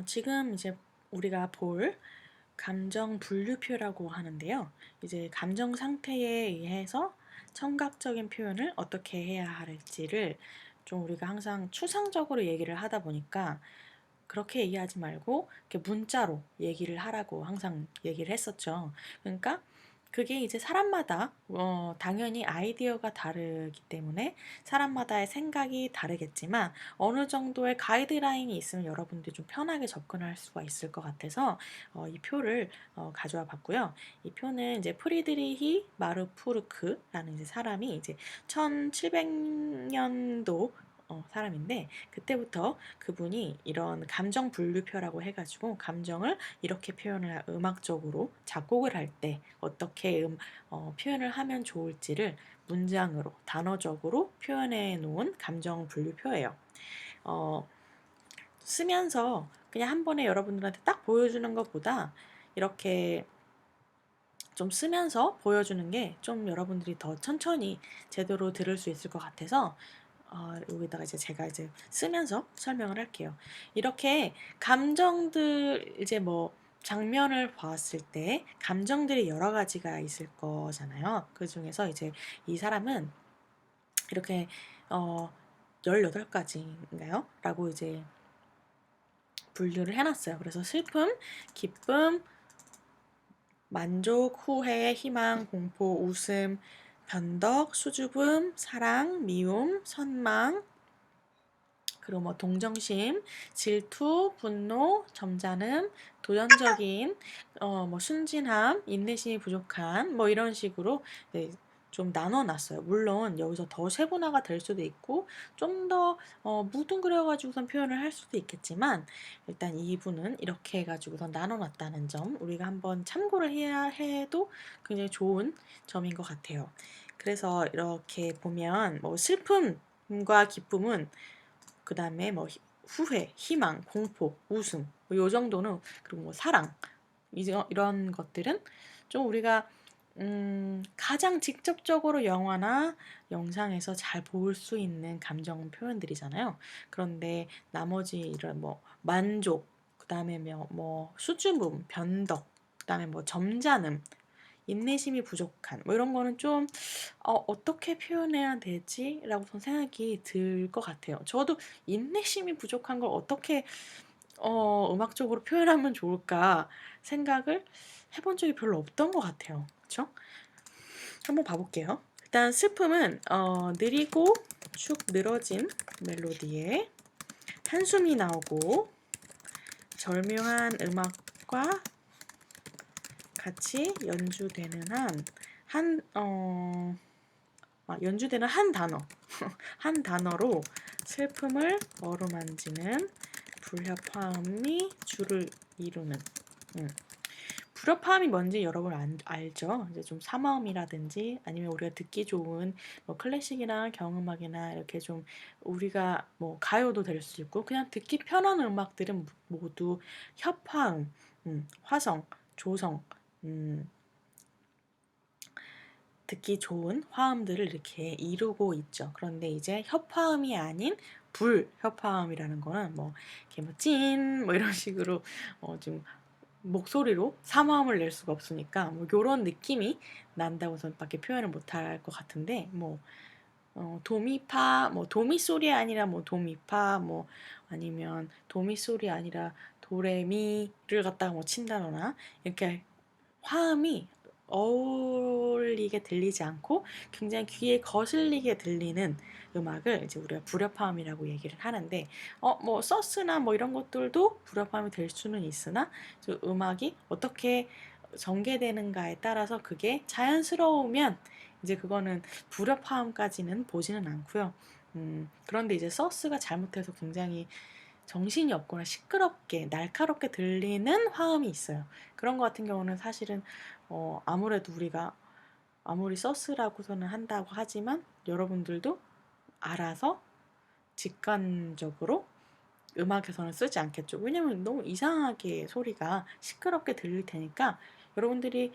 지금 이제 우리가 볼 감정 분류표라고 하는데요. 이제 감정 상태에 의해서 청각적인 표현을 어떻게 해야 할지를 좀 우리가 항상 추상적으로 얘기를 하다 보니까 그렇게 얘기하지 말고 이렇게 문자로 얘기를 하라고 항상 얘기를 했었죠. 그러니까 그게 이제 사람마다 당연히 아이디어가 다르기 때문에 사람마다의 생각이 다르겠지만 어느 정도의 가이드라인이 있으면 여러분들이 좀 편하게 접근할 수가 있을 것 같아서 이 표를 가져와 봤고요. 이 표는 이제 프리드리히 마르푸르크라는 이제 사람이 이제 1700년도 사람인데 그때부터 그분이 이런 감정 분류표라고 해가지고 감정을 이렇게 표현을 음악적으로 작곡을 할 때 어떻게 표현을 하면 좋을지를 문장으로 단어적으로 표현해 놓은 감정 분류표예요. 어, 쓰면서 그냥 한 번에 여러분들한테 딱 보여주는 것보다 이렇게 좀 쓰면서 보여주는 게 좀 여러분들이 더 천천히 제대로 들을 수 있을 것 같아서 여기다가 이제 제가 이제 쓰면서 설명을 할게요. 이렇게 감정들 이제 뭐 장면을 봤을 때 감정들이 여러 가지가 있을 거잖아요. 그 중에서 이제 이 사람은 이렇게 18가지인가요? 라고 이제 분류를 해놨어요. 그래서 슬픔, 기쁨, 만족, 후회, 희망, 공포, 웃음, 변덕, 수줍음, 사랑, 미움, 선망, 그리고 뭐 동정심, 질투, 분노, 점잖음, 도전적인, 뭐 순진함, 인내심이 부족한, 뭐 이런 식으로 네, 좀 나눠놨어요. 물론 여기서 더 세분화가 될 수도 있고 좀 더 뭉뚱그려가지고선 표현을 할 수도 있겠지만 일단 이분은 이렇게 해가지고선 나눠놨다는 점 우리가 한번 참고를 해야 해도 굉장히 좋은 점인 것 같아요. 그래서 이렇게 보면 뭐 슬픔과 기쁨은 그 다음에 뭐 후회, 희망, 공포, 웃음 뭐요 정도는 그리고 뭐 사랑 이런 것들은 좀 우리가 가장 직접적으로 영화나 영상에서 잘 볼 수 있는 감정 표현들이잖아요. 그런데 나머지 이런 뭐 만족, 그 다음에 뭐 수줍음, 변덕, 그 다음에 뭐 점잖음, 인내심이 부족한 뭐 이런 거는 좀 어떻게 표현해야 되지? 라고 생각이 들 것 같아요. 저도 인내심이 부족한 걸 어떻게 음악적으로 표현하면 좋을까 생각을 해본 적이 별로 없던 것 같아요. 그쵸? 한번 봐볼게요. 일단 슬픔은 느리고 축 늘어진 멜로디에 한숨이 나오고 절묘한 음악과 같이 연주되는 연주되는 한 단어 한 단어로 슬픔을 어루만지는 불협화음이 줄을 이루는 불협화음이 뭔지 여러분 알죠? 이제 좀 삼화음이라든지 아니면 우리가 듣기 좋은 뭐 클래식이나 경음악이나 이렇게 좀 우리가 뭐 가요도 될 수 있고 그냥 듣기 편한 음악들은 모두 협화음, 화성, 조성, 듣기 좋은 화음들을 이렇게 이루고 있죠. 그런데 이제 협화음이 아닌 불협화음이라는 거는 뭐 이렇게 뭐찐뭐 이런 식으로 좀 목소리로 삼화음을 낼 수가 없으니까 뭐 이런 느낌이 난다고서밖에 표현을 못할 것 같은데 뭐 도미파 뭐 도미솔이 아니라 뭐 도미파 뭐 아니면 도미솔이 아니라 도레미를 갖다가 뭐 친다거나 이렇게 화음이 어울리게 들리지 않고 굉장히 귀에 거슬리게 들리는 음악을 이제 우리가 불협화음이라고 얘기를 하는데 뭐 서스나 뭐 이런 것들도 불협화음이 될 수는 있으나 음악이 어떻게 전개되는가에 따라서 그게 자연스러우면 이제 그거는 불협화음까지는 보지는 않고요. 그런데 이제 서스가 잘못해서 굉장히 정신이 없거나 시끄럽게 날카롭게 들리는 화음이 있어요. 그런 것 같은 경우는 사실은 아무래도 우리가 아무리 서스라고서는 한다고 하지만 여러분들도 알아서 직관적으로 음악에서는 쓰지 않겠죠. 왜냐면 너무 이상하게 소리가 시끄럽게 들릴 테니까 여러분들이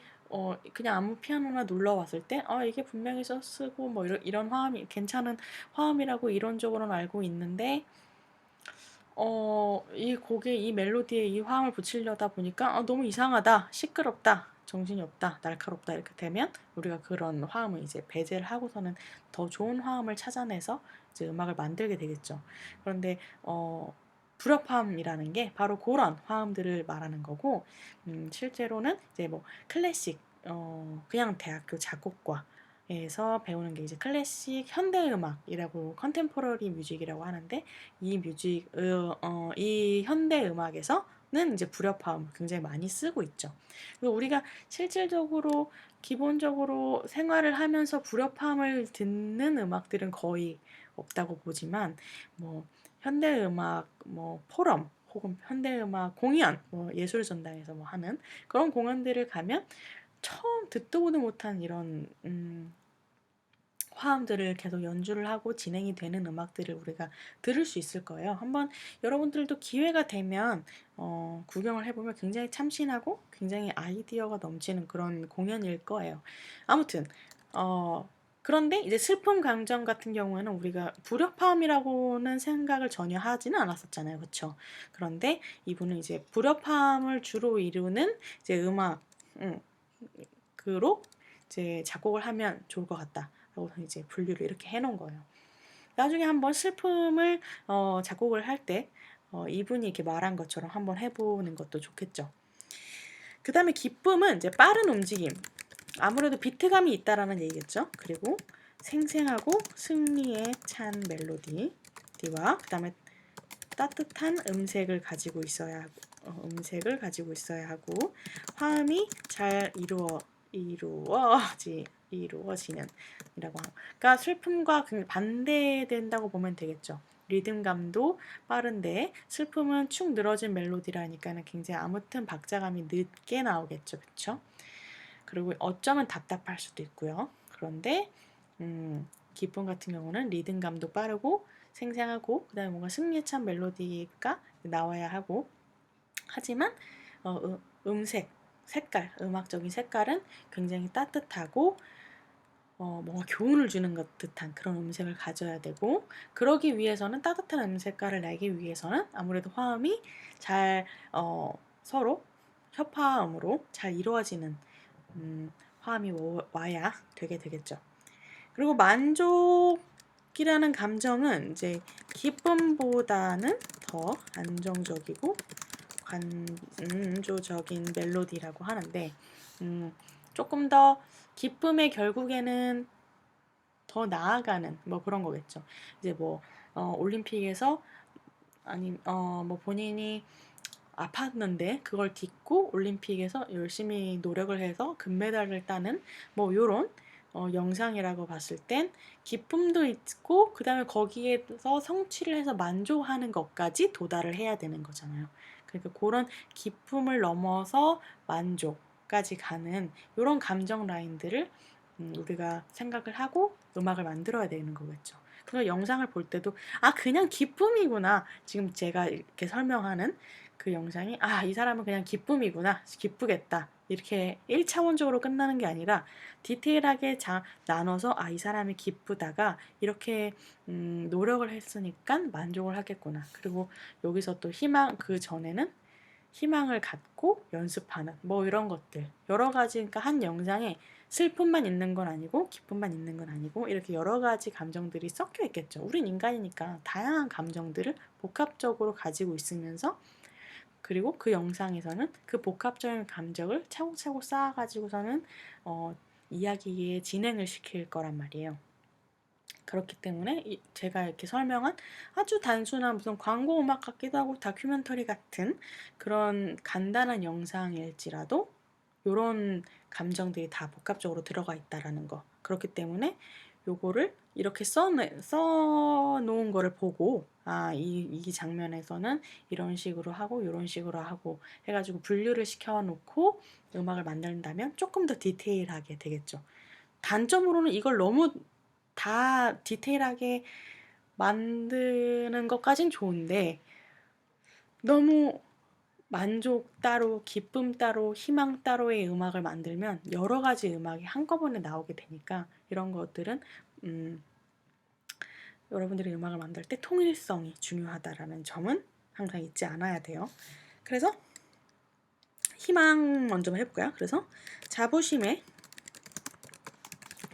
그냥 아무 피아노나 놀러 왔을 때 이게 분명히 서스고 뭐 이런 화음이 괜찮은 화음이라고 이론적으로는 알고 있는데 이 곡에 이 멜로디에 이 화음을 붙이려다 보니까 너무 이상하다, 시끄럽다, 정신이 없다, 날카롭다 이렇게 되면 우리가 그런 화음을 이제 배제를 하고서는 더 좋은 화음을 찾아내서 이제 음악을 만들게 되겠죠. 그런데 불협화음이라는 게 바로 그런 화음들을 말하는 거고, 실제로는 이제 뭐 클래식, 그냥 대학교 작곡과에서 배우는 게 이제 클래식 현대음악이라고 컨템포러리 뮤직이라고 하는데, 이 현대 음악에서는 이제 불협화음 굉장히 많이 쓰고 있죠. 그리고 우리가 실질적으로 기본적으로 생활을 하면서 불협화음을 듣는 음악들은 거의 없다고 보지만, 뭐 현대음악 뭐 포럼 혹은 현대음악 공연, 뭐 예술 전당에서 뭐 하는 그런 공연들을 가면 처음 듣도 보도 못한 이런 화음들을 계속 연주를 하고 진행이 되는 음악들을 우리가 들을 수 있을 거예요. 한번 여러분들도 기회가 되면 구경을 해보면 굉장히 참신하고 굉장히 아이디어가 넘치는 그런 공연일 거예요. 아무튼 그런데 이제 슬픔 감정 같은 경우에는 우리가 불협화음이라고는 생각을 전혀 하지는 않았었잖아요. 그렇죠? 그런데 이분은 이제 불협화음을 주로 이루는 이제 음악, 그로 이제 작곡을 하면 좋을 것 같다. 라고 이제 분류를 이렇게 해놓은 거예요. 나중에 한번 슬픔을 작곡을 할 때 이분이 이렇게 말한 것처럼 한번 해보는 것도 좋겠죠. 그 다음에 기쁨은 이제 빠른 움직임, 아무래도 비트감이 있다라는 얘기겠죠. 그리고 생생하고 승리에 찬 멜로디와 그 다음에 따뜻한 음색을 가지고 있어야 하고, 화음이 잘 이루어지는 이라고 하고, 그러니까 슬픔과 반대된다고 보면 되겠죠. 리듬감도 빠른데 슬픔은 축 늘어진 멜로디라니까는 굉장히 아무튼 박자감이 늦게 나오겠죠, 그렇죠? 그리고 어쩌면 답답할 수도 있고요. 그런데 기쁨 같은 경우는 리듬감도 빠르고 생생하고 그다음에 뭔가 승리에 찬 멜로디가 나와야 하고, 하지만 음악적인 색깔은 굉장히 따뜻하고 뭔가 교훈을 주는 것 듯한 그런 음색을 가져야 되고, 그러기 위해서는 따뜻한 음색깔을 내기 위해서는 아무래도 화음이 잘 서로 협화음으로 잘 이루어지는 화음이 와야 되게 되겠죠. 그리고 만족이라는 감정은 이제 기쁨보다는 더 안정적이고 관조적인 멜로디라고 하는데, 조금 더 기쁨의 결국에는 더 나아가는 뭐 그런 거겠죠. 이제 뭐 올림픽에서 뭐 본인이 아팠는데 그걸 딛고 올림픽에서 열심히 노력을 해서 금메달을 따는 뭐 요런 영상이라고 봤을 땐 기쁨도 있고 그 다음에 거기에서 성취를 해서 만족하는 것까지 도달을 해야 되는 거잖아요. 그러니까 그런 기쁨을 넘어서 만족까지 가는 이런 감정 라인들을 우리가 생각을 하고 음악을 만들어야 되는 거겠죠. 그래서 영상을 볼 때도 그냥 기쁨이구나, 지금 제가 이렇게 설명하는 그 영상이 이 사람은 그냥 기쁨이구나, 기쁘겠다, 이렇게 1차원적으로 끝나는 게 아니라 디테일하게 나눠서 이 사람이 기쁘다가 이렇게 노력을 했으니까 만족을 하겠구나. 그리고 여기서 또 그 전에는 희망을 갖고 연습하는 뭐 이런 것들 여러 가지, 그러니까 한 영상에 슬픔만 있는 건 아니고 기쁨만 있는 건 아니고 이렇게 여러 가지 감정들이 섞여 있겠죠. 우린 인간이니까 다양한 감정들을 복합적으로 가지고 있으면서, 그리고 그 영상에서는 그 복합적인 감정을 차곡차곡 쌓아가지고서는 이야기의 진행을 시킬 거란 말이에요. 그렇기 때문에 제가 이렇게 설명한 아주 단순한 무슨 광고 음악 같기도 하고 다큐멘터리 같은 그런 간단한 영상일지라도 이런 감정들이 다 복합적으로 들어가 있다라는 거. 그렇기 때문에 요거를 이렇게 써놓은 거를 보고 이 장면에서는 이런 식으로 하고 이런 식으로 하고 해가지고 분류를 시켜놓고 음악을 만든다면 조금 더 디테일하게 되겠죠. 단점으로는 이걸 너무 다 디테일하게 만드는 것까진 좋은데, 너무 만족 따로, 기쁨 따로, 희망 따로의 음악을 만들면 여러 가지 음악이 한꺼번에 나오게 되니까 이런 것들은 여러분들이 음악을 만들 때 통일성이 중요하다라는 점은 항상 잊지 않아야 돼요. 그래서 희망 먼저 해볼까요? 그래서 자부심에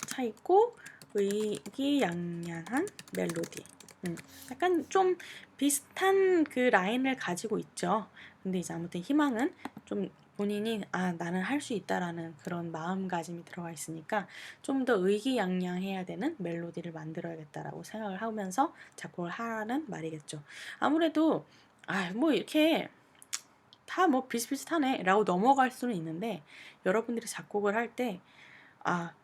차 있고 의기양양한 멜로디. 약간 좀 비슷한 그 라인을 가지고 있죠. 근데 이제 아무튼 희망은 좀 본인이 나는 할 수 있다라는 그런 마음가짐이 들어가 있으니까 좀 더 의기양양해야 되는 멜로디를 만들어야겠다라고 생각을 하면서 작곡을 하라는 말이겠죠. 아무래도 뭐 이렇게 다 뭐 비슷비슷하네 라고 넘어갈 수는 있는데, 여러분들이 작곡을 할 때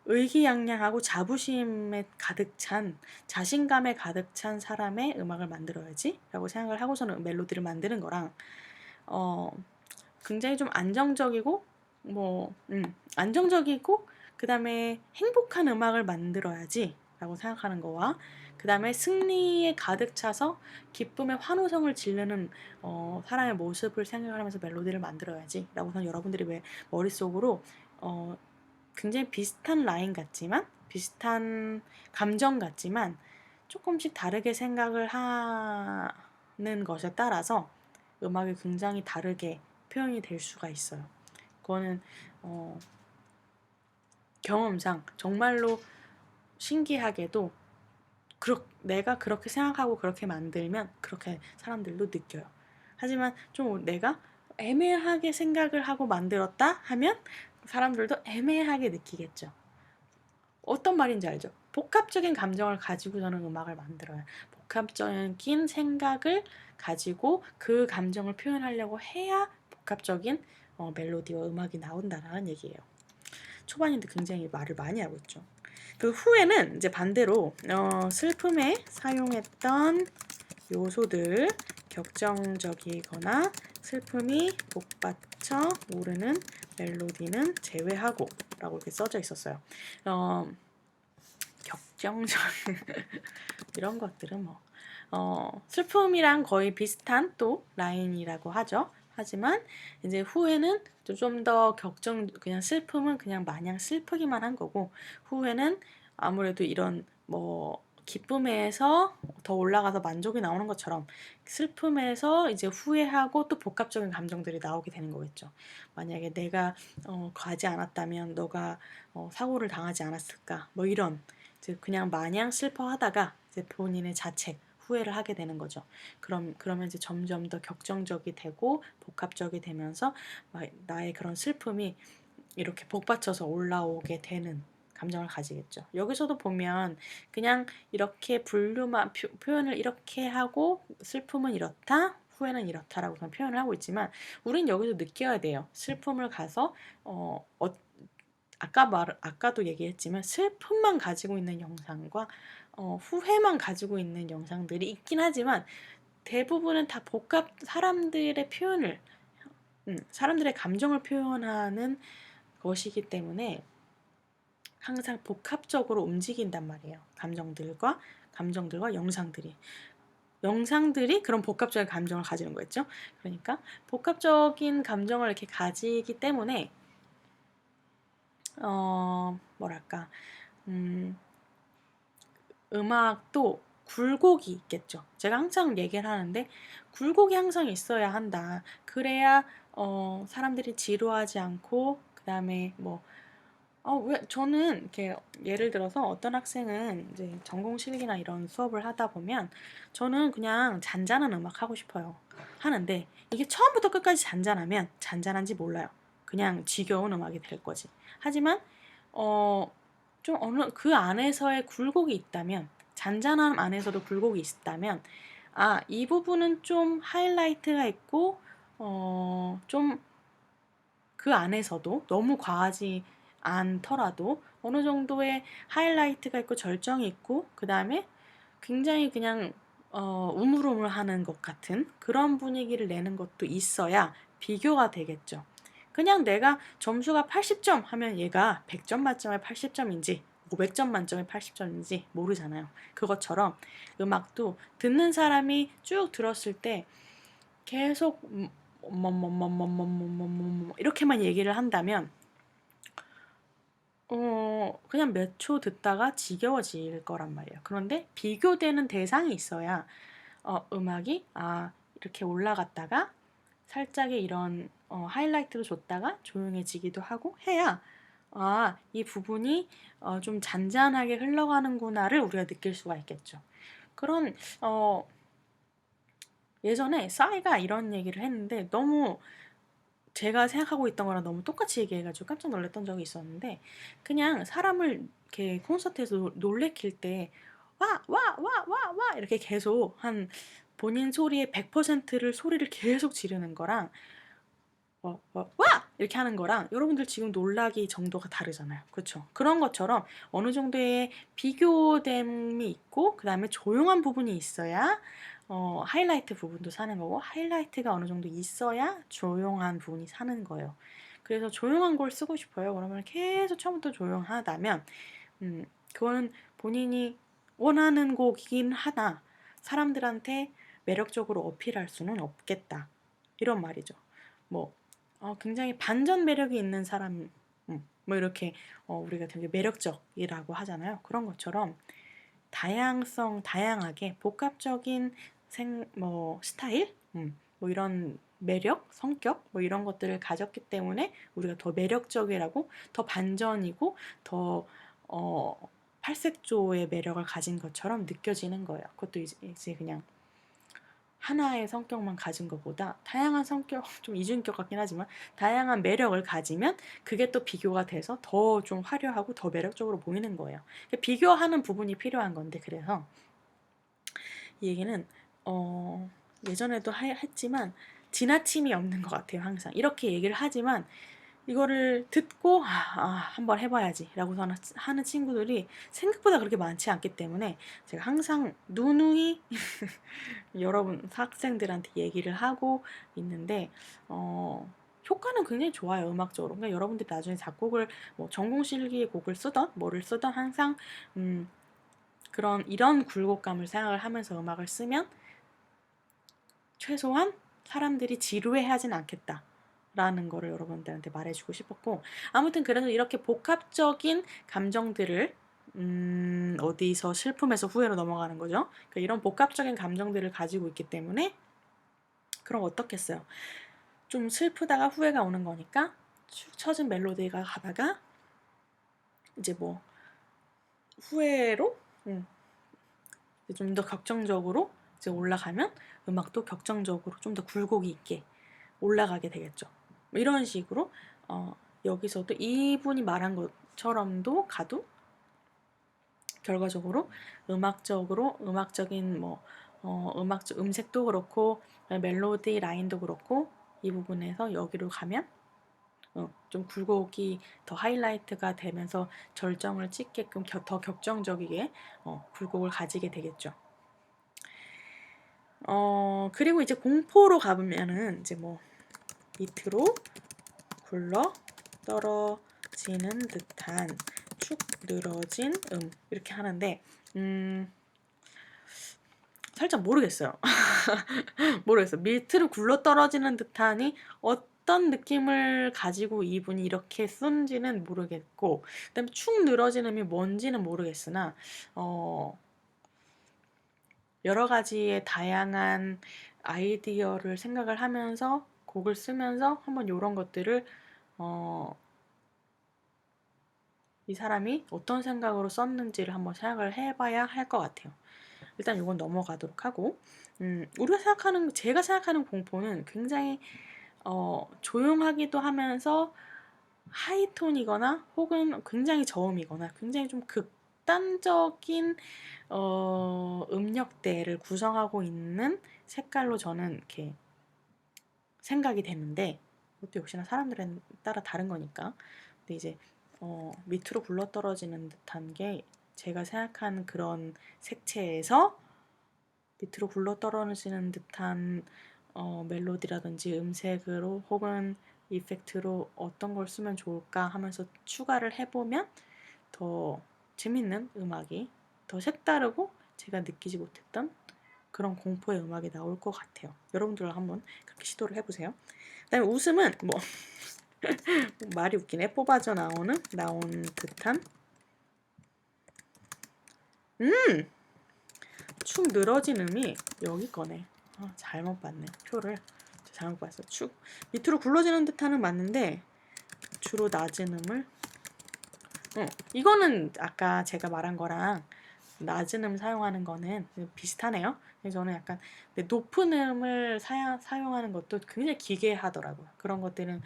의기양양하고 자부심에 가득 찬, 자신감에 가득 찬 사람의 음악을 만들어야지 라고 생각을 하고서는 멜로디를 만드는 거랑, 굉장히 좀 안정적이고 안정적이고 그 다음에 행복한 음악을 만들어야지 라고 생각하는 거와, 그 다음에 승리에 가득 차서 기쁨의 환호성을 지르는 사람의 모습을 생각하면서 멜로디를 만들어야지 라고 는 여러분들이 왜 머릿속으로 굉장히 비슷한 라인 같지만, 비슷한 감정 같지만 조금씩 다르게 생각을 하는 것에 따라서 음악이 굉장히 다르게 표현이 될 수가 있어요. 그거는 경험상 정말로 신기하게도 내가 그렇게 생각하고 그렇게 만들면 그렇게 사람들도 느껴요. 하지만 좀 내가 애매하게 생각을 하고 만들었다 하면 사람들도 애매하게 느끼겠죠. 어떤 말인지 알죠? 복합적인 감정을 가지고 저는 음악을 만들어요. 복합적인 생각을 가지고 그 감정을 표현하려고 해야 복합적인 멜로디와 음악이 나온다는 얘기예요. 초반인데 굉장히 말을 많이 하고 있죠. 그 후에는 이제 반대로 슬픔에 사용했던 요소들, 격정적이거나 슬픔이 복받쳐 오르는 멜로디는 제외하고 라고 이렇게 써져 있었어요. 격정적 이런 것들은 슬픔이랑 거의 비슷한 또 라인이라고 하죠. 하지만 이제 후에는 좀 더 그냥 슬픔은 그냥 마냥 슬프기만 한 거고, 후에는 아무래도 이런 기쁨에서 더 올라가서 만족이 나오는 것처럼 슬픔에서 이제 후회하고 또 복합적인 감정들이 나오게 되는 거겠죠. 만약에 내가 가지 않았다면 너가 사고를 당하지 않았을까, 이런 그냥 마냥 슬퍼하다가 이제 본인의 자책, 후회를 하게 되는 거죠. 그러면 이제 점점 더 격정적이 되고 복합적이 되면서 나의 그런 슬픔이 이렇게 복받쳐서 올라오게 되는 감정을 가지겠죠. 여기서도 보면 그냥 이렇게 분류만 표현을 이렇게 하고 슬픔은 이렇다, 후회는 이렇다라고 표현을 하고 있지만, 우린 여기서 느껴야 돼요. 슬픔을 가서 아까도 얘기했지만 슬픔만 가지고 있는 영상과 후회만 가지고 있는 영상들이 있긴 하지만 대부분은 다 사람들의 표현을 사람들의 감정을 표현하는 것이기 때문에 항상 복합적으로 움직인단 말이에요. 감정들과 영상들이 그런 복합적인 감정을 가지는 거겠죠. 그러니까 복합적인 감정을 이렇게 가지기 때문에 뭐랄까 음악도 굴곡이 있겠죠. 제가 항상 얘기를 하는데 굴곡이 항상 있어야 한다. 그래야 사람들이 지루하지 않고, 그 다음에 왜 저는 이렇게 예를 들어서 어떤 학생은 이제 전공 실기나 이런 수업을 하다 보면 저는 그냥 잔잔한 음악 하고 싶어요. 하는데 이게 처음부터 끝까지 잔잔하면 잔잔한지 몰라요. 그냥 지겨운 음악이 될 거지. 하지만 좀 어느 그 안에서의 굴곡이 있다면, 잔잔함 안에서도 굴곡이 있다면 이 부분은 좀 하이라이트가 있고 좀 그 안에서도 너무 과하지 않더라도 어느 정도의 하이라이트가 있고 절정이 있고, 그 다음에 굉장히 그냥 우물우물하는 것 같은 그런 분위기를 내는 것도 있어야 비교가 되겠죠. 그냥 내가 점수가 80점 하면 얘가 100점 만점에 80점인지 500점 만점에 80점인지 모르잖아요. 그것처럼 음악도 듣는 사람이 쭉 들었을 때 계속 이렇게만 얘기를 한다면 그냥 몇 초 듣다가 지겨워질 거란 말이에요. 그런데 비교되는 대상이 있어야 음악이 이렇게 올라갔다가 살짝의 이런 하이라이트도 줬다가 조용해지기도 하고 해야 이 부분이 좀 잔잔하게 흘러가는구나를 우리가 느낄 수가 있겠죠. 그런 예전에 싸이가 이런 얘기를 했는데 너무 제가 생각하고 있던 거랑 너무 똑같이 얘기해가지고 깜짝 놀랐던 적이 있었는데, 그냥 사람을 이렇게 콘서트에서 놀래킬 때 와, 와, 와, 와, 와 이렇게 계속 한 본인 소리의 100%를 소리를 계속 지르는 거랑 와! 이렇게 하는 거랑 여러분들 지금 놀라기 정도가 다르잖아요. 그렇죠? 그런 것처럼 어느 정도의 비교됨이 있고 그 다음에 조용한 부분이 있어야 하이라이트 부분도 사는 거고, 하이라이트가 어느 정도 있어야 조용한 부분이 사는 거예요. 그래서 조용한 걸 쓰고 싶어요. 그러면 계속 처음부터 조용하다면 그거는 본인이 원하는 곡이긴 하나 사람들한테 매력적으로 어필할 수는 없겠다. 이런 말이죠. 뭐 굉장히 반전 매력이 있는 사람, 뭐 이렇게 우리가 되게 매력적이라고 하잖아요. 그런 것처럼 다양하게 복합적인 스타일, 뭐 이런 매력, 성격, 뭐 이런 것들을 가졌기 때문에 우리가 더 매력적이라고, 더 반전이고, 더 팔색조의 매력을 가진 것처럼 느껴지는 거예요. 그것도 이제 그냥 하나의 성격만 가진 것보다 다양한 성격, 좀 이중인격 같긴 하지만 다양한 매력을 가지면 그게 또 비교가 돼서 더 좀 화려하고 더 매력적으로 보이는 거예요. 비교하는 부분이 필요한 건데, 그래서 이 얘기는 예전에도 했지만 지나침이 없는 것 같아요. 항상 이렇게 얘기를 하지만 이거를 듣고 한번 해봐야지 라고 하는 친구들이 생각보다 그렇게 많지 않기 때문에 제가 항상 누누이 여러분 학생들한테 얘기를 하고 있는데 효과는 굉장히 좋아요. 음악적으로. 그러니까 여러분들이 나중에 작곡을 뭐 전공 실기의 곡을 쓰던 뭐를 쓰던 항상 이런 굴곡감을 생각을 하면서 음악을 쓰면 최소한 사람들이 지루해하진 않겠다 라는 거를 여러분들한테 말해주고 싶었고, 아무튼 그래서 이렇게 복합적인 감정들을 어디서 슬픔에서 후회로 넘어가는 거죠. 그러니까 이런 복합적인 감정들을 가지고 있기 때문에 그럼 어떻겠어요? 좀 슬프다가 후회가 오는 거니까 축 처진 멜로디가 가다가 이제 뭐 후회로 좀 더 격정적으로 이제 올라가면 음악도 격정적으로 좀 더 굴곡이 있게 올라가게 되겠죠. 뭐 이런 식으로 여기서도 이분이 말한 것처럼도 가도 결과적으로 음악적인 음악적 음색도 그렇고 멜로디 라인도 그렇고 이 부분에서 여기로 가면 좀 굴곡이 더 하이라이트가 되면서 절정을 찍게끔 더 격정적이게 굴곡을 가지게 되겠죠. 그리고 이제 공포로 가보면은 이제 뭐 밑으로 굴러 떨어지는 듯한 축 늘어진 이렇게 하는데 살짝 모르겠어요. 모르겠어요. 밑으로 굴러 떨어지는 듯하니 어떤 느낌을 가지고 이분이 이렇게 쓴지는 모르겠고, 그다음에 축 늘어지는 음이 뭔지는 모르겠으나 여러 가지의 다양한 아이디어를 생각을 하면서 곡을 쓰면서 한번 이런 것들을 이 사람이 어떤 생각으로 썼는지를 한번 생각을 해봐야 할 것 같아요. 일단 이건 넘어가도록 하고, 제가 생각하는 공포는 굉장히 조용하기도 하면서 하이톤이거나 혹은 굉장히 저음이거나 굉장히 좀 극단적인 음역대를 구성하고 있는 색깔로 저는 이렇게 생각이 되는데, 그것도 역시나 사람들에 따라 다른 거니까. 근데 이제 밑으로 굴러떨어지는 듯한 게 제가 생각하는 그런 색채에서 밑으로 굴러떨어지는 듯한 멜로디라든지 음색으로 혹은 이펙트로 어떤 걸 쓰면 좋을까 하면서 추가를 해보면 더 재밌는 음악이, 더 색다르고 제가 느끼지 못했던 그런 공포의 음악이 나올 것 같아요. 여러분들 한번 그렇게 시도를 해보세요. 그다음에 웃음은 뭐 말이 웃기네. 뽑아져 나온 듯한 축 늘어진 음이 여기 거네. 잘못 봤네. 표를 잘못 봤어. 밑으로 굴러지는 듯한은 맞는데 주로 낮은 음을 이거는 아까 제가 말한 거랑 낮은 음 사용하는 거는 비슷하네요. 그래서 저는 약간 높은 음을 사용하는 것도 굉장히 기괴하더라고요. 그런 것들은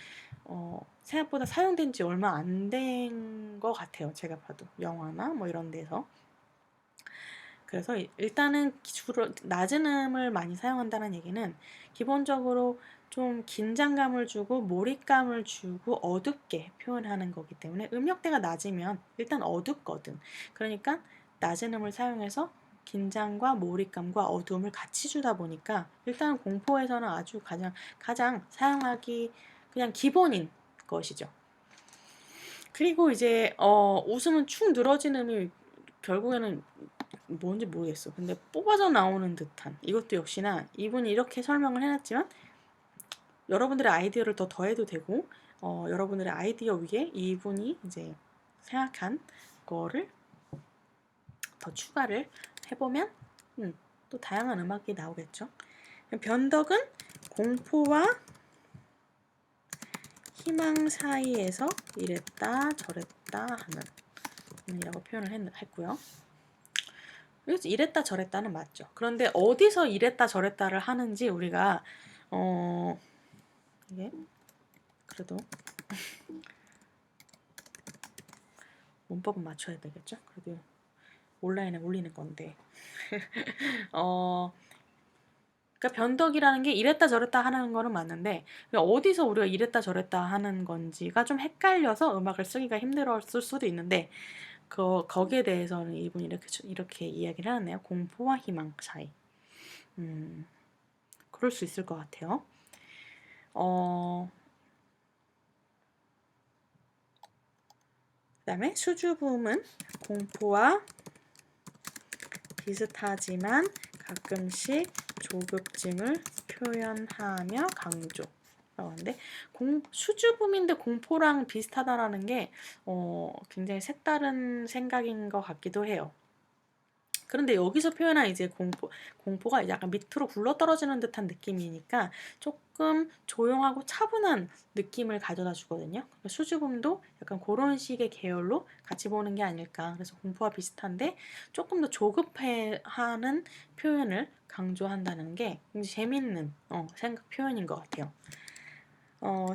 생각보다 사용된 지 얼마 안 된 것 같아요. 제가 봐도 영화나 뭐 이런 데서. 그래서 일단은 주로 낮은 음을 많이 사용한다는 얘기는 기본적으로 좀 긴장감을 주고 몰입감을 주고 어둡게 표현하는 거기 때문에 음역대가 낮으면 일단 어둡거든. 그러니까 낮은 음을 사용해서 긴장과 몰입감과 어두움을 같이 주다 보니까 일단 공포에서는 아주 가장 사용하기 그냥 기본인 것이죠. 그리고 이제 웃음은 축 늘어진 음이 결국에는 뭔지 모르겠어. 근데 뽑아져 나오는 듯한 이것도 역시나 이분이 이렇게 설명을 해놨지만 여러분들의 아이디어를 더 더해도 되고 여러분들의 아이디어 위에 이분이 이제 생각한 거를 더 추가를 해보면 또 다양한 음악이 나오겠죠. 변덕은 공포와 희망 사이에서 이랬다 저랬다 하는 이라고 표현을 했고요. 그래서 이랬다 저랬다는 맞죠. 그런데 어디서 이랬다 저랬다를 하는지 우리가 이게 그래도 문법은 맞춰야 되겠죠. 그래도 온라인에 올리는 건데 그러니까 변덕이라는 게 이랬다 저랬다 하는 거는 맞는데 어디서 우리가 이랬다 저랬다 하는 건지가 좀 헷갈려서 음악을 쓰기가 힘들었을 수도 있는데 거기에 대해서는 이분이 이렇게 이야기를 하네요. 공포와 희망 사이. 그럴 수 있을 것 같아요. 그다음에 수줍음은 공포와 비슷하지만 가끔씩 조급증을 표현하며 강조라고 하는데 수줍음인데 공포랑 비슷하다라는 게 굉장히 색다른 생각인 것 같기도 해요. 그런데 여기서 표현한 이제 공포가 약간 밑으로 굴러떨어지는 듯한 느낌이니까 조금 조용하고 차분한 느낌을 가져다 주거든요. 수줍음도 약간 그런 식의 계열로 같이 보는 게 아닐까. 그래서 공포와 비슷한데 조금 더 조급해하는 표현을 강조한다는 게 굉장히 재밌는 생각 표현인 것 같아요.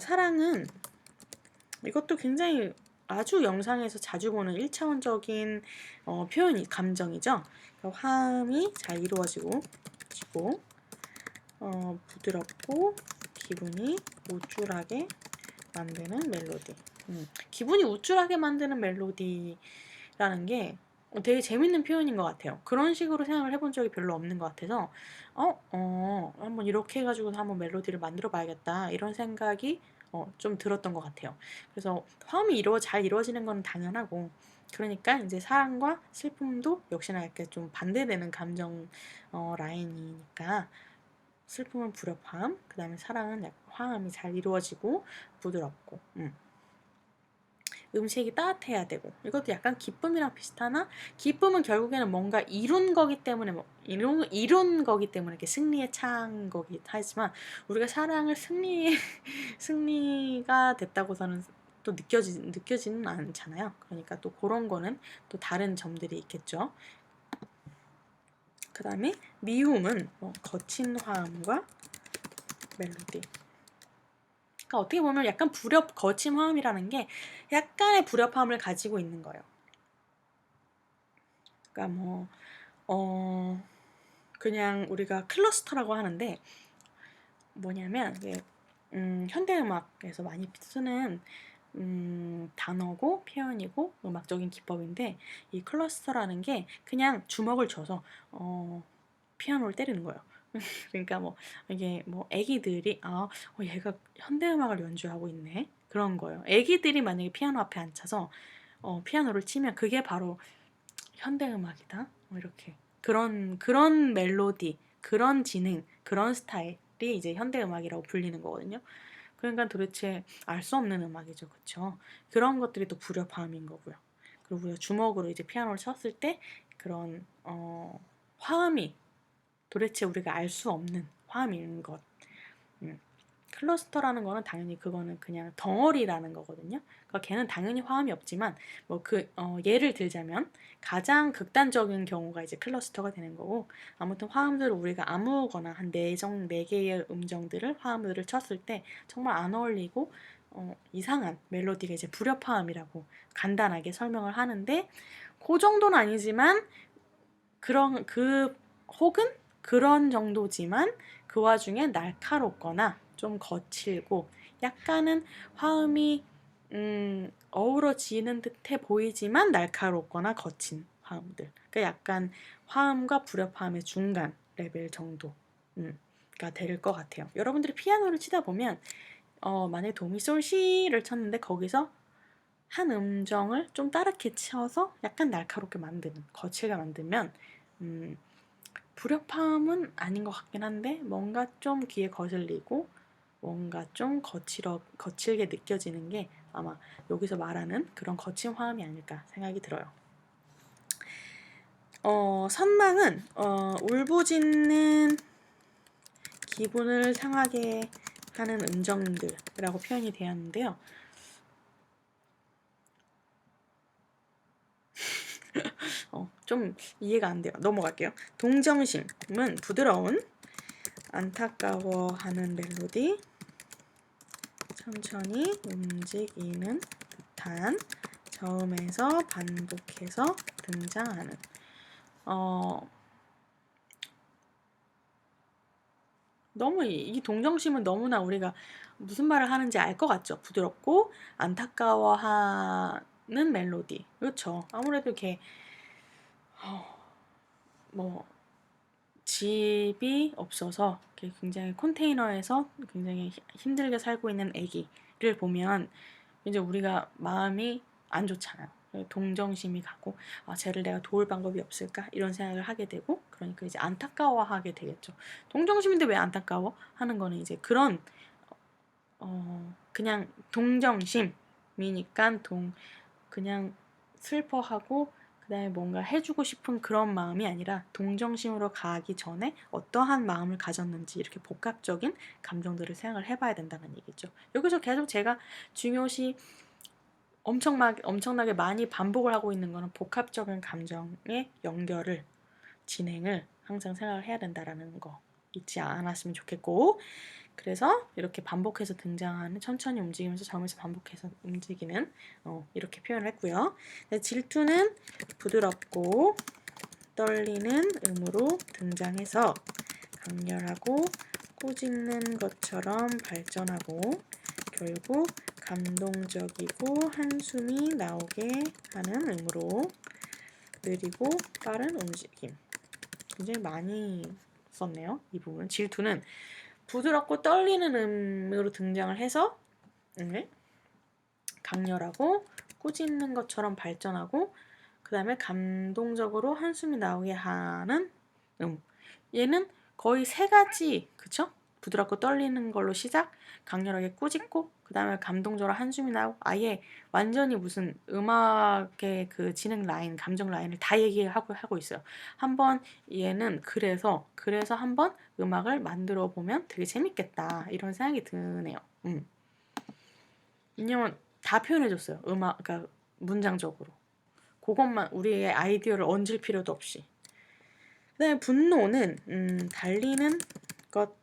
사랑은 이것도 굉장히 아주 영상에서 자주 보는 1차원적인 감정이죠. 화음이 잘 이루어지고 부드럽고 기분이 우쭐하게 만드는 멜로디. 기분이 우쭐하게 만드는 멜로디라는 게 되게 재밌는 표현인 것 같아요. 그런 식으로 생각을 해본 적이 별로 없는 것 같아서 한번 이렇게 해가지고 한번 멜로디를 만들어 봐야겠다 이런 생각이 좀 들었던 것 같아요. 그래서 화음이 잘 이루어지는 건 당연하고 그러니까 이제 사랑과 슬픔도 역시나 이렇게 좀 반대되는 감정 라인이니까 슬픔은 불협화음, 그 다음에 사랑은 약간 화음이 잘 이루어지고 부드럽고 음색이 따뜻해야 되고 이것도 약간 기쁨이랑 비슷하나? 기쁨은 결국에는 뭔가 이룬 거기 때문에 이룬 거기 때문에 이렇게 승리에 찬 거기 하지만 우리가 사랑을 승리가 됐다고서는 또 느껴지는 않잖아요. 그러니까 또 그런 거는 또 다른 점들이 있겠죠. 그 다음에 미움은 거친 화음과 멜로디. 그러니까 어떻게 보면 약간 거친 화음이라는 게 약간의 불협화음을 가지고 있는 거예요. 그러니까 그냥 우리가 클러스터라고 하는데 뭐냐면 현대음악에서 많이 쓰는 단어고 표현이고 음악적인 기법인데 이 클러스터라는 게 그냥 주먹을 쥐어서 피아노를 때리는 거예요. 그러니까 이게 애기들이 얘가 현대음악을 연주하고 있네 그런 거예요. 애기들이 만약에 피아노 앞에 앉아서 피아노를 치면 그게 바로 현대음악이다. 이렇게 그런 멜로디, 그런 지능, 그런 스타일이 이제 현대음악이라고 불리는 거거든요. 그러니까 도대체 알 수 없는 음악이죠, 그렇죠? 그런 것들이 또 불협화음인 거고요. 그리고 우리가 주먹으로 이제 피아노를 쳤을 때 그런 화음이 도대체 우리가 알 수 없는 화음인 것. 클러스터라는 거는 당연히 그거는 그냥 덩어리라는 거거든요. 그러니까 걔는 당연히 화음이 없지만 뭐 예를 들자면 가장 극단적인 경우가 이제 클러스터가 되는 거고, 아무튼 화음들을 우리가 아무거나 한 네 개의 음정들을 화음들을 쳤을 때 정말 안 어울리고 이상한 멜로디가 이제 불협화음이라고 간단하게 설명을 하는데, 그 정도는 아니지만 혹은 그런 정도지만 그 와중에 날카롭거나 좀 거칠고 약간은 화음이 어우러지는 듯해 보이지만 날카롭거나 거친 화음들. 그러니까 약간 화음과 불협화음의 중간 레벨 정도가 될 것 같아요. 여러분들이 피아노를 치다 보면 만약에 도미솔시를 쳤는데 거기서 한 음정을 좀 다르게 쳐서 약간 날카롭게 만드는, 거칠게 만들면 불협화음은 아닌 것 같긴 한데 뭔가 좀 귀에 거슬리고 뭔가 좀 거칠게 느껴지는 게 아마 여기서 말하는 그런 거친 화음이 아닐까 생각이 들어요. 선망은 울부짖는 기분을 상하게 하는 음정들이라고 표현이 되었는데요. 좀 이해가 안 돼요. 넘어갈게요. 동정심은 부드러운, 안타까워하는 멜로디, 천천히 움직이는 듯한 저음에서 반복해서 등장하는. 너무 이 동정심은 너무나 우리가 무슨 말을 하는지 알 것 같죠? 부드럽고 안타까워하는 멜로디. 그렇죠. 아무래도 이렇게 뭐 집이 없어서 굉장히 컨테이너에서 굉장히 힘들게 살고 있는 아기를 보면 이제 우리가 마음이 안 좋잖아요. 동정심이 가고 쟤를 내가 도울 방법이 없을까 이런 생각을 하게 되고, 그러니까 이제 안타까워하게 되겠죠. 동정심인데 왜 안타까워? 하는 거는 이제 그런 그냥 동정심이니까 그냥 슬퍼하고 그다음에 뭔가 해주고 싶은 그런 마음이 아니라 동정심으로 가기 전에 어떠한 마음을 가졌는지 이렇게 복합적인 감정들을 생각을 해봐야 된다는 얘기죠. 여기서 계속 제가 중요시 엄청나게 많이 반복을 하고 있는 거는 복합적인 감정의 연결을, 진행을 항상 생각을 해야 된다라는 거 잊지 않았으면 좋겠고, 그래서 이렇게 반복해서 등장하는, 천천히 움직이면서 저음에서 반복해서 움직이는 이렇게 표현을 했고요. 질투는 부드럽고 떨리는 음으로 등장해서 강렬하고 꾸짖는 것처럼 발전하고 결국 감동적이고 한숨이 나오게 하는 음으로 느리고 빠른 움직임. 굉장히 많이 썼네요. 이 부분. 질투는 부드럽고 떨리는 음으로 등장을 해서 강렬하고 꾸짖는 것처럼 발전하고 그 다음에 감동적으로 한숨이 나오게 하는 얘는 거의 세 가지, 그쵸? 부드럽고 떨리는 걸로 시작, 강렬하게 꾸짖고 그 다음에 감동적으로 한숨이 나오고, 아예 완전히 무슨 음악의 그 진행 라인, 감정 라인을 다 얘기하고 있어요. 한번 얘는 그래서 한번 음악을 만들어 보면 되게 재밌겠다 이런 생각이 드네요. 왜냐면 다 표현해줬어요. 그러니까 문장적으로. 그것만 우리의 아이디어를 얹을 필요도 없이. 그 다음에 분노는 달리는 것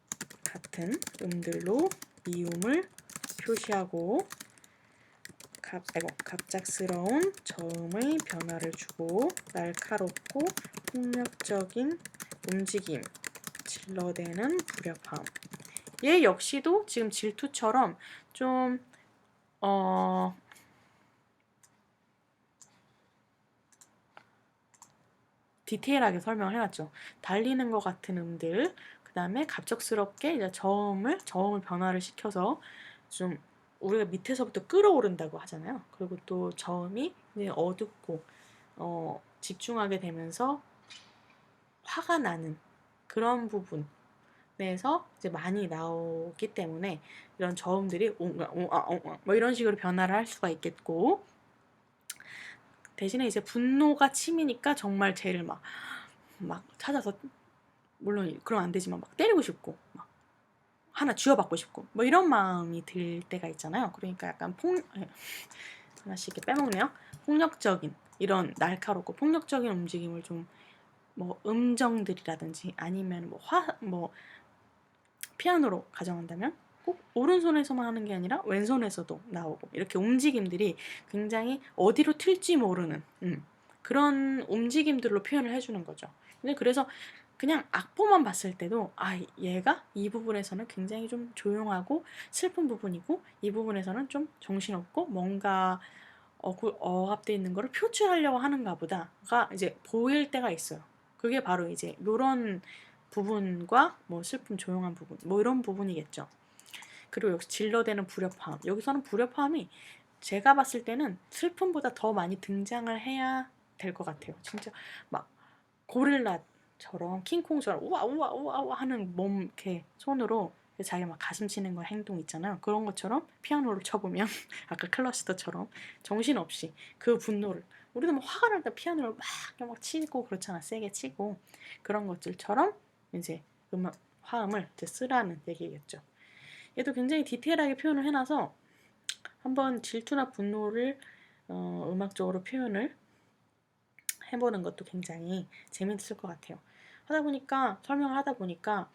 같은 음들로 미움을 표시하고 갑작스러운 저음의 변화를 주고 날카롭고 폭력적인 움직임, 질러대는 불협화음. 얘 역시도 지금 질투처럼 좀 디테일하게 설명을 해놨죠. 달리는 것 같은 음들, 그 다음에 갑작스럽게 이제 저음을 변화를 시켜서 좀 우리가 밑에서부터 끌어오른다고 하잖아요. 그리고 또 저음이 이제 어둡고 집중하게 되면서 화가 나는 그런 부분에서 이제 많이 나오기 때문에 이런 저음들이 뭐 이런 식으로 변화를 할 수가 있겠고, 대신에 이제 분노가 치미니까 정말 쟤를 막 찾아서 물론 그럼 안 되지만 막 때리고 싶고 막 하나 쥐어받고 싶고 뭐 이런 마음이 들 때가 있잖아요. 그러니까 약간 하나씩 이렇게 빼먹네요. 폭력적인 이런 날카롭고 폭력적인 움직임을 좀 뭐 음정들이라든지 아니면 뭐 피아노로 가정한다면 꼭 오른손에서만 하는 게 아니라 왼손에서도 나오고 이렇게 움직임들이 굉장히 어디로 튈지 모르는 그런 움직임들로 표현을 해주는 거죠. 근데 그래서 그냥 악보만 봤을 때도 얘가 이 부분에서는 굉장히 좀 조용하고 슬픈 부분이고 이 부분에서는 좀 정신없고 뭔가 억압되어 있는 거를 표출하려고 하는가 보다가 이제 보일 때가 있어요. 그게 바로 이제 요런 부분과 뭐 슬픔 조용한 부분 뭐 이런 부분이겠죠. 그리고 역시 질러대는 불협화음. 여기서는 불협화음이 제가 봤을 때는 슬픔보다 더 많이 등장을 해야 될 것 같아요. 진짜 막 고릴라처럼 킹콩처럼 우와 우와 우와 우와 하는 몸 이렇게 손으로 자기 막 가슴 치는 거 행동 있잖아요. 그런 것처럼 피아노를 쳐보면 아까 클러스터처럼 정신없이 그 분노를 우리도 뭐 화가 날 때 피아노를 막 치고 그렇잖아. 세게 치고 그런 것들처럼 이제 화음을 이제 쓰라는 얘기겠죠. 얘도 굉장히 디테일하게 표현을 해놔서 한번 질투나 분노를 음악적으로 표현을 해보는 것도 굉장히 재밌을 것 같아요. 설명을 하다 보니까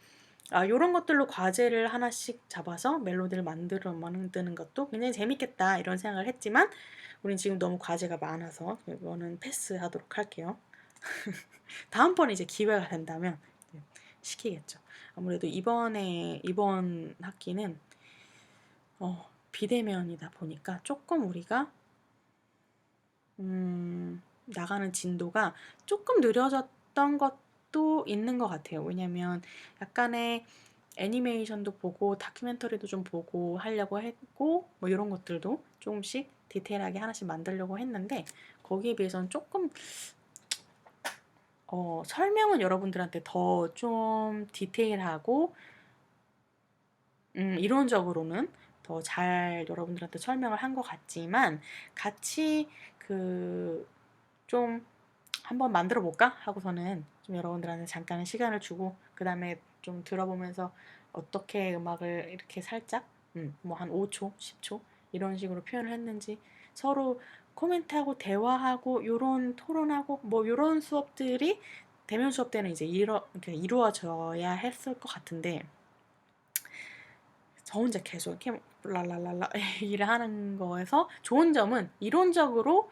요런 것들로 과제를 하나씩 잡아서 멜로디를 만드는 것도 굉장히 재밌겠다 이런 생각을 했지만 우린 지금 너무 과제가 많아서 이거는 패스하도록 할게요. 다음번에 이제 기회가 된다면 시키겠죠. 아무래도 이번 학기는 비대면이다 보니까 조금 우리가 나가는 진도가 조금 느려졌던 것도 있는 것 같아요. 왜냐면 약간의 애니메이션도 보고 다큐멘터리도 좀 보고 하려고 했고 뭐 이런 것들도 조금씩 디테일하게 하나씩 만들려고 했는데 거기에 비해서는 조금 설명은 여러분들한테 더 좀 디테일하고 이론적으로는 더 잘 여러분들한테 설명을 한 것 같지만 같이 좀 한번 만들어 볼까 하고서는 좀 여러분들한테 잠깐 시간을 주고 그 다음에 좀 들어보면서 어떻게 음악을 이렇게 살짝 뭐 한 5초, 10초 이런 식으로 표현을 했는지 서로 코멘트하고 대화하고 요런 토론하고 뭐 요런 수업들이 대면 수업 때는 이제 이루어져야 했을 것 같은데 저 혼자 계속 이렇게 랄랄랄라 얘기를 하는 거에서 좋은 점은 이론적으로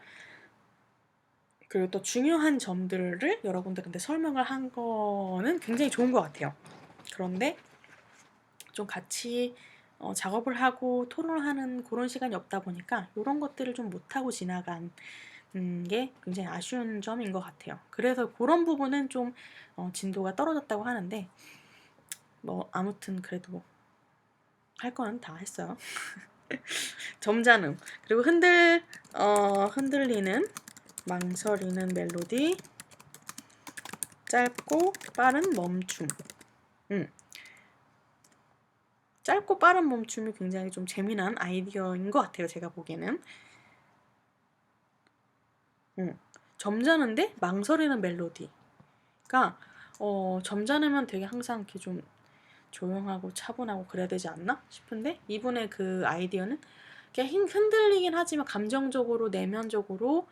그리고 또 중요한 점들을 여러분들한테 설명을 한 거는 굉장히 좋은 것 같아요. 그런데 좀 같이 작업을 하고 토론을 하는 그런 시간이 없다 보니까 이런 것들을 좀 못하고 지나간 게 굉장히 아쉬운 점인 것 같아요. 그래서 그런 부분은 좀 진도가 떨어졌다고 하는데 뭐 아무튼 그래도 할 거는 다 했어요. 점잖음 그리고 흔들리는 망설이는 멜로디 짧고 빠른 멈춤 짧고 빠른 멈춤이 굉장히 좀 재미난 아이디어인 것 같아요. 제가 보기에는 점잖은데 망설이는 멜로디가 점잖으면 되게 항상 이렇게 좀 조용하고 차분하고 그래야 되지 않나 싶은데 이분의 그 아이디어는 그냥 흔들리긴 하지만 감정적으로 내면적으로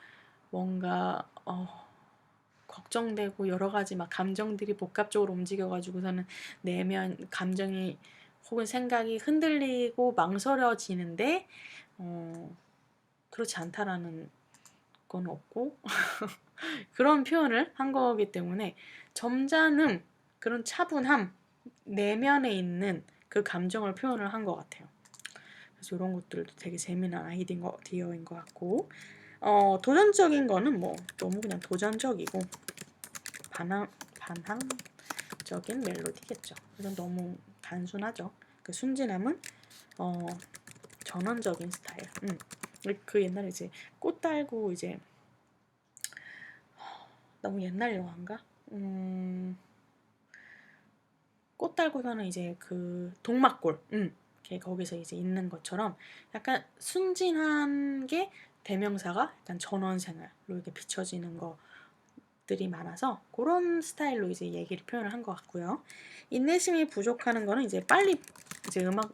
뭔가 걱정되고 여러 가지 막 감정들이 복합적으로 움직여가지고서는 내면 감정이 혹은 생각이 흔들리고 망설여지는데 그렇지 않다라는 건 없고 그런 표현을 한 거기 때문에 점잖음 그런 차분함 내면에 있는 그 감정을 표현을 한 것 같아요. 그래서 이런 것들도 되게 재미난 아이디어인 것 같고 도전적인 거는 뭐 너무 그냥 도전적이고 반항적인 멜로디겠죠. 그래서 너무 단순하죠. 그 순진함은 전원적인 스타일. 그 옛날에 이제 꽃 달고 이제 너무 옛날 영화인가? 꽃 달고서는 이제 그 동막골, 거기서 이제 있는 것처럼 약간 순진한 게 대명사가 약간 전원생활로 이렇게 비춰지는 것들이 많아서 그런 스타일로 이제 얘기를 표현을 한 것 같고요. 인내심이 부족하는 거는 이제 빨리 이제 음악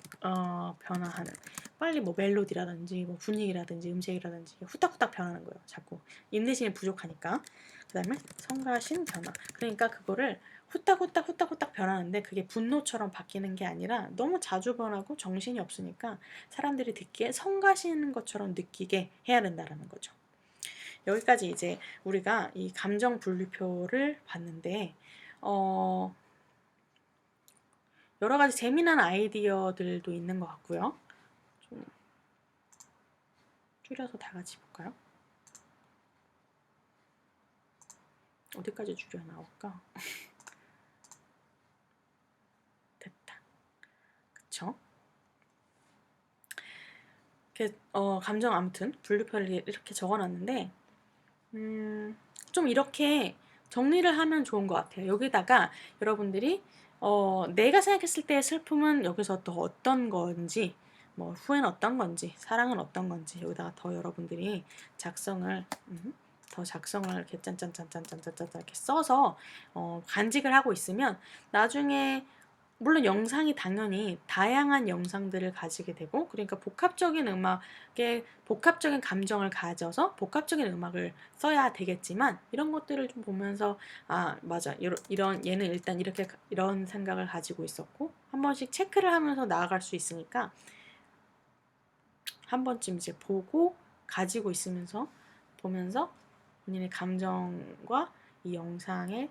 변화하는, 빨리 뭐 멜로디라든지 뭐 분위기라든지 음색이라든지 후딱후딱 변하는 거예요. 자꾸 인내심이 부족하니까. 그다음에 성가신 변화. 그러니까 그거를 후딱후딱 변하는데 그게 분노처럼 바뀌는 게 아니라 너무 자주 변하고 정신이 없으니까 사람들이 듣기에 성가시는 것처럼 느끼게 해야 된다라는 거죠. 여기까지 이제 우리가 이 감정 분류표를 봤는데 여러 가지 재미난 아이디어들도 있는 것 같고요. 좀 줄여서 다 같이 볼까요? 어디까지 줄여 나올까? 됐다. 그쵸? 감정 아무튼 분류표를 이렇게 적어놨는데 좀 이렇게 정리를 하면 좋은 것 같아요. 여기다가 여러분들이 내가 생각했을 때의 슬픔은 여기서 또 어떤 건지, 뭐 후회는 어떤 건지, 사랑은 어떤 건지 여기다가 더 여러분들이 작성을 이렇게 짠짠짠짠짠짠짠 이렇게 써서 간직을 하고 있으면 나중에 물론 영상이 당연히 다양한 영상들을 가지게 되고, 그러니까 복합적인 음악에 복합적인 감정을 가져서 복합적인 음악을 써야 되겠지만 이런 것들을 좀 보면서 아 맞아 이런 얘는 일단 이렇게 이런 생각을 가지고 있었고 한 번씩 체크를 하면서 나아갈 수 있으니까 한 번쯤 이제 보고 가지고 있으면서 보면서 본인의 감정과 이 영상의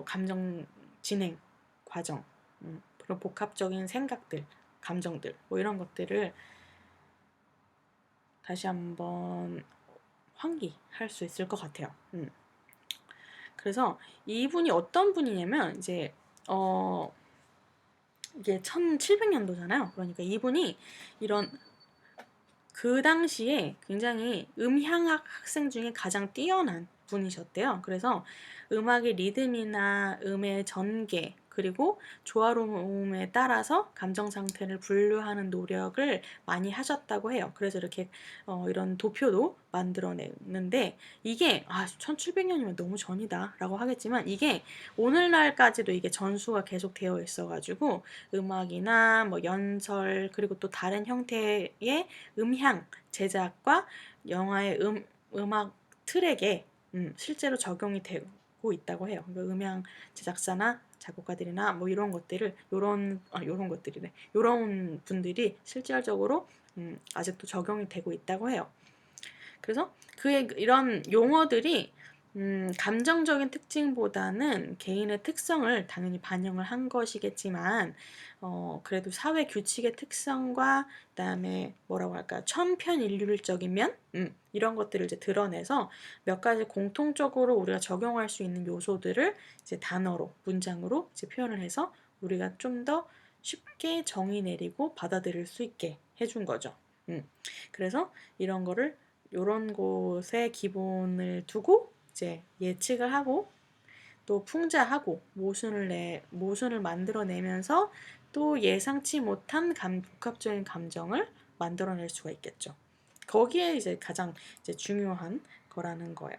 감정 진행 과정, 그런 복합적인 생각들, 감정들, 뭐 이런 것들을 다시 한번 환기할 수 있을 것 같아요. 그래서 이분이 어떤 분이냐면 이제 이게 1700년도잖아요. 그러니까 이분이 이런 그 당시에 굉장히 음향학 학생 중에 가장 뛰어난 분이셨대요. 그래서 음악의 리듬이나 음의 전개 그리고 조화로움에 따라서 감정 상태를 분류하는 노력을 많이 하셨다고 해요. 그래서 이렇게 이런 도표도 만들어내는데 이게 1700년이면 너무 전이다 라고 하겠지만 이게 오늘날까지도 이게 전수가 계속 되어 있어가지고 음악이나 뭐 연설 그리고 또 다른 형태의 음향 제작과 영화의 음악 트랙에 실제로 적용이 되고 있다고 해요. 그러니까 음향 제작사나 작곡가들이나 뭐 이런 것들을 요런 것들이래. 요런 분들이 실질적으로 아직도 적용이 되고 있다고 해요. 그래서 그의 이런 용어들이 감정적인 특징보다는 개인의 특성을 당연히 반영을 한 것이겠지만 그래도 사회 규칙의 특성과 그다음에 뭐라고 할까 천편일률적인 면 이런 것들을 이제 드러내서 몇 가지 공통적으로 우리가 적용할 수 있는 요소들을 이제 단어로 문장으로 이제 표현을 해서 우리가 좀 더 쉽게 정의 내리고 받아들일 수 있게 해준 거죠. 그래서 이런 거를 요런 곳에 기본을 두고 이제 예측을 하고 또 풍자하고 모순을 만들어내면서 또 예상치 못한 복합적인 감정을 만들어낼 수가 있겠죠. 거기에 이제 가장 이제 중요한 거라는 거예요.